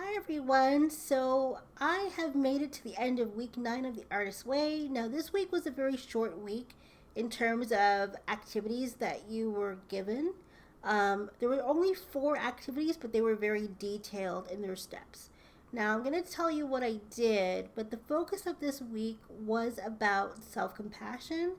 Hi everyone. So I have made it to the end of week 9 of the Artist Way. Now, this week was a very short week in terms of activities that you were given. There were only 4 activities, but they were very detailed in their steps. Now, I'm going to tell you what I did, but the focus of this week was about self compassion,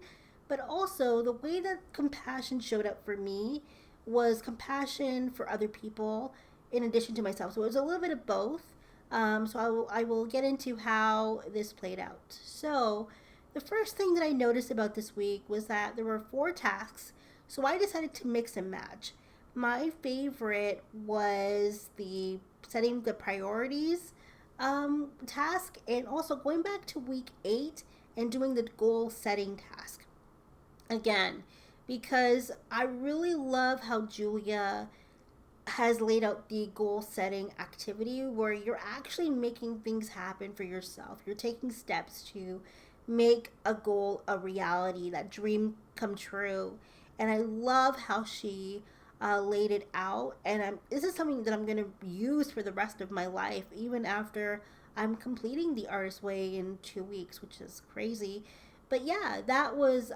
but also the way that compassion showed up for me was compassion for other people in addition to myself. So it was a little bit of both. So I will get into how this played out. So the first thing that I noticed about this week was that there were 4 tasks. So I decided to mix and match. My favorite was the setting the priorities task, and also going back to week 8 and doing the goal setting task again, because I really love how Julia has laid out the goal setting activity where you're actually making things happen for yourself. You're taking steps to make a goal a reality, that dream come true. And I love how she laid it out. And this is something that I'm going to use for the rest of my life, even after I'm completing the Artist Way in 2 weeks, which is crazy. But yeah,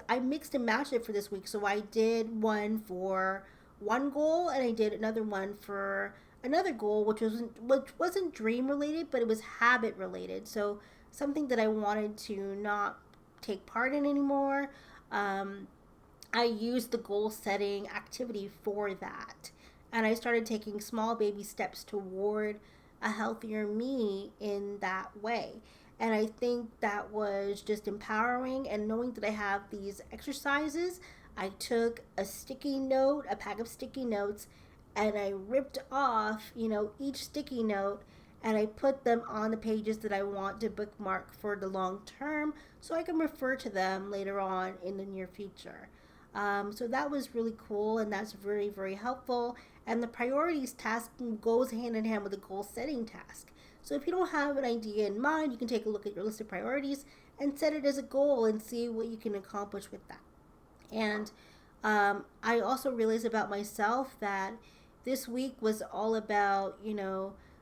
I mixed and matched it for this week. So I did one for one goal, and I did another one for another goal, which wasn't dream related, but it was habit related. So something that I wanted to not take part in anymore. Um, I used the goal setting activity for that, and I started taking small baby steps toward a healthier me in that way. And I think that was just empowering. And knowing that I have these exercises, I took a sticky note, a pack of sticky notes, and I ripped off, each sticky note, and I put them on the pages that I want to bookmark for the long term so I can refer to them later on in the near future. So that was really cool, and that's very, very helpful. And the priorities task goes hand in hand with the goal setting task. So if you don't have an idea in mind, you can take a look at your list of priorities and set it as a goal and see what you can accomplish with that. And I also realized about myself that this week was all about,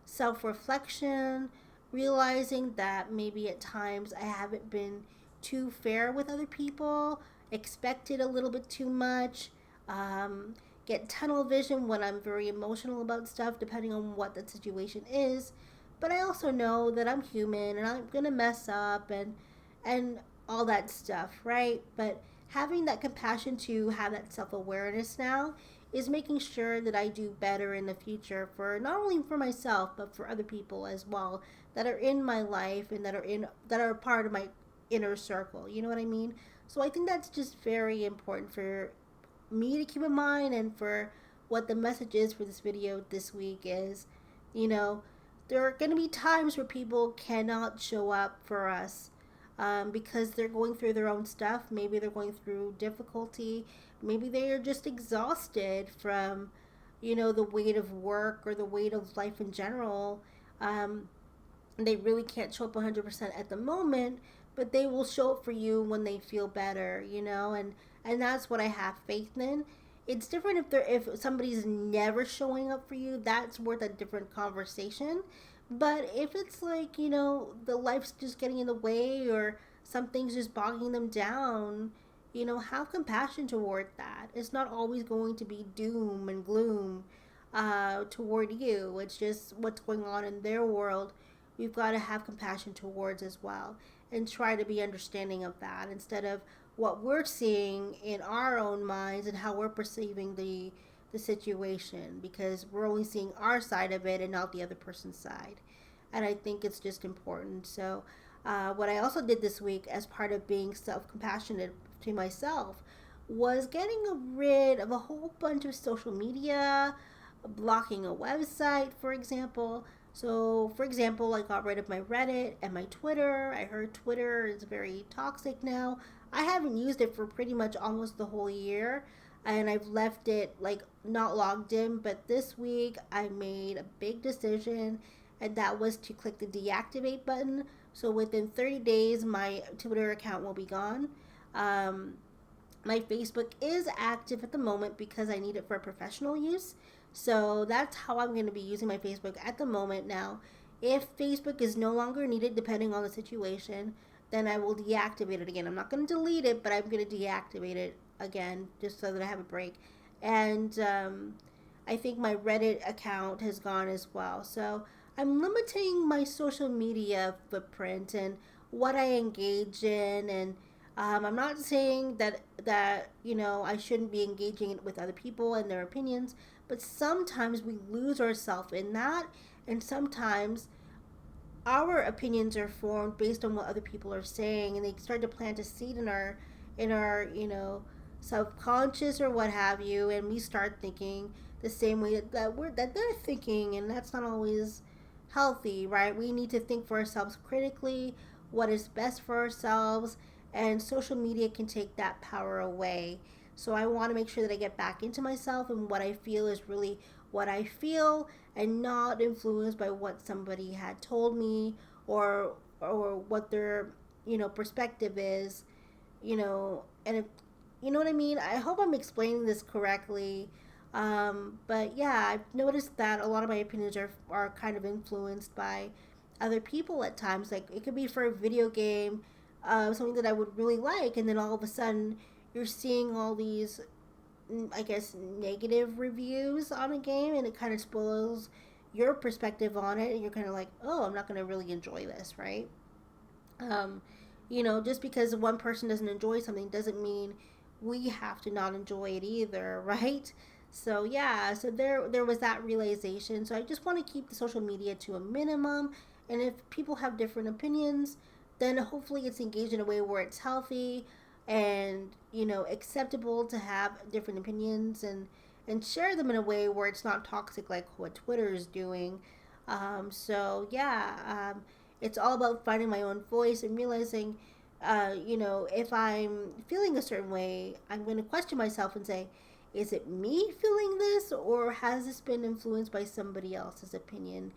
self reflection, realizing that maybe at times I haven't been too fair with other people, expected a little bit too much, um, get tunnel vision when I'm very emotional about stuff, depending on what the situation is. But I also know that I'm human and I'm gonna mess up and all that stuff, right? But having that compassion to have that self awareness now is making sure that I do better in the future for not only for myself but for other people as well that are in my life and that are part of my inner circle. You know what I mean? So I think that's just very important for me to keep in mind, and for what the message is for this video this week is, you know, there are going to be times where people cannot show up for us because they're going through their own stuff. Maybe they're going through difficulty. Maybe they are just exhausted from, the weight of work or the weight of life in general. Um, they really can't show up 100% at the moment, but they will show up for you when they feel better, and that's what I have faith in. It's different if somebody's never showing up for you. That's worth a different conversation. But if it's like, the life's just getting in the way, or something's just bogging them down, have compassion toward that. It's not always going to be doom and gloom toward you. It's just what's going on in their world. We've got to have compassion towards as well, and try to be understanding of that instead of what we're seeing in our own minds and how we're perceiving the situation, because we're only seeing our side of it and not the other person's side. And I think it's just important. So what I also did this week as part of being self-compassionate to myself was getting rid of a whole bunch of social media, blocking a website, for example. So, for example, I got rid of my Reddit and my Twitter. I heard Twitter is very toxic now. I haven't used it for pretty much almost the whole year, and I've left it like not logged in. But this week I made a big decision, and that was to click the deactivate button. So within 30 days, my Twitter account will be gone. Um, my Facebook is active at the moment because I need it for professional use. So that's how I'm going to be using my Facebook at the moment now. If Facebook is no longer needed, depending on the situation, then I will deactivate it again. I'm not going to delete it, but I'm going to deactivate it again just so that I have a break. And I think my Reddit account has gone as well. So I'm limiting my social media footprint and what I engage in, and I'm not saying that I shouldn't be engaging with other people and their opinions, but sometimes we lose ourselves in that, and sometimes our opinions are formed based on what other people are saying, and they start to plant a seed in our subconscious or what have you, and we start thinking the same way that they're thinking, and that's not always healthy, right? We need to think for ourselves critically, what is best for ourselves, and social media can take that power away. So I want to make sure that I get back into myself, and what I feel is really what I feel, and not influenced by what somebody had told me, or what their perspective is, and if you know what I mean. I hope I'm explaining this correctly. But yeah, I've noticed that a lot of my opinions are kind of influenced by other people at times. Like it could be for a video game, something that I would really like, and then all of a sudden you're seeing all these, I guess, negative reviews on a game, and it kind of spoils your perspective on it, and you're kind of like, oh, I'm not going to really enjoy this, right? Um, just because one person doesn't enjoy something doesn't mean we have to not enjoy it either, right? So yeah, so there was that realization. So I just want to keep the social media to a minimum, and if people have different opinions, then hopefully it's engaged in a way where it's healthy and acceptable to have different opinions, and share them in a way where it's not toxic like what Twitter is doing. So yeah, it's all about finding my own voice and realizing, if I'm feeling a certain way, I'm going to question myself and say, is it me feeling this, or has this been influenced by somebody else's opinion?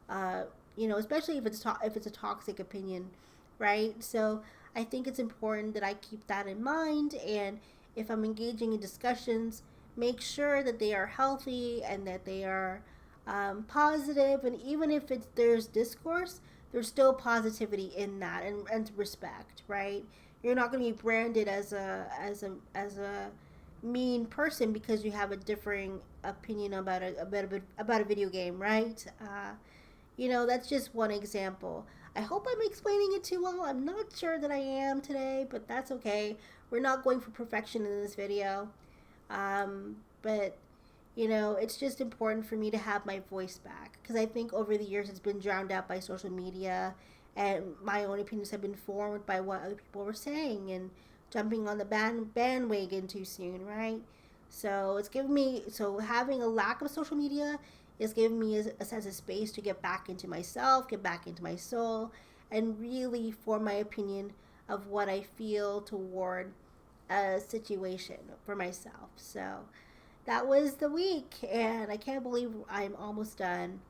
Uh, Especially if it's a toxic opinion, right? So I think it's important that I keep that in mind, and if I'm engaging in discussions, make sure that they are healthy and that they are positive, and even if there's discourse, there's still positivity in that, and respect, right? You're not going to be branded as a mean person because you have a differing opinion about a video game, right? That's just one example. I hope I'm explaining it too well. I'm not sure that I am today, but that's okay. We're not going for perfection in this video. But it's just important for me to have my voice back, because I think over the years it's been drowned out by social media, and my own opinions have been formed by what other people were saying and jumping on the bandwagon too soon, right? So having a lack of social media is giving me a sense of space to get back into myself, get back into my soul, and really form my opinion of what I feel toward a situation for myself. So that was the week, and I can't believe I'm almost done.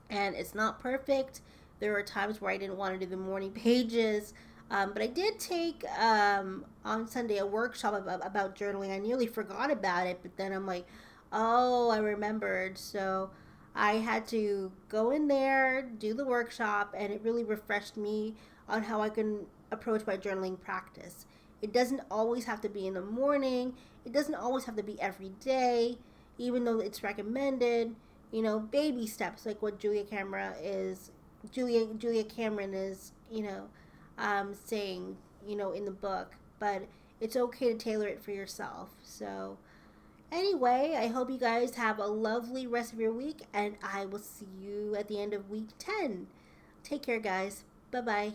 And it's not perfect. There were times where I didn't want to do the morning pages, but I did take on Sunday a workshop about journaling. I nearly forgot about it, but then I'm like, oh, I remembered. So I had to go in there, do the workshop, and it really refreshed me on how I can approach my journaling practice. It doesn't always have to be in the morning. It doesn't always have to be every day, even though it's recommended. Baby steps like what Julia Cameron is, saying, in the book. But it's okay to tailor it for yourself. So anyway, I hope you guys have a lovely rest of your week, and I will see you at the end of week 10. Take care, guys. Bye bye.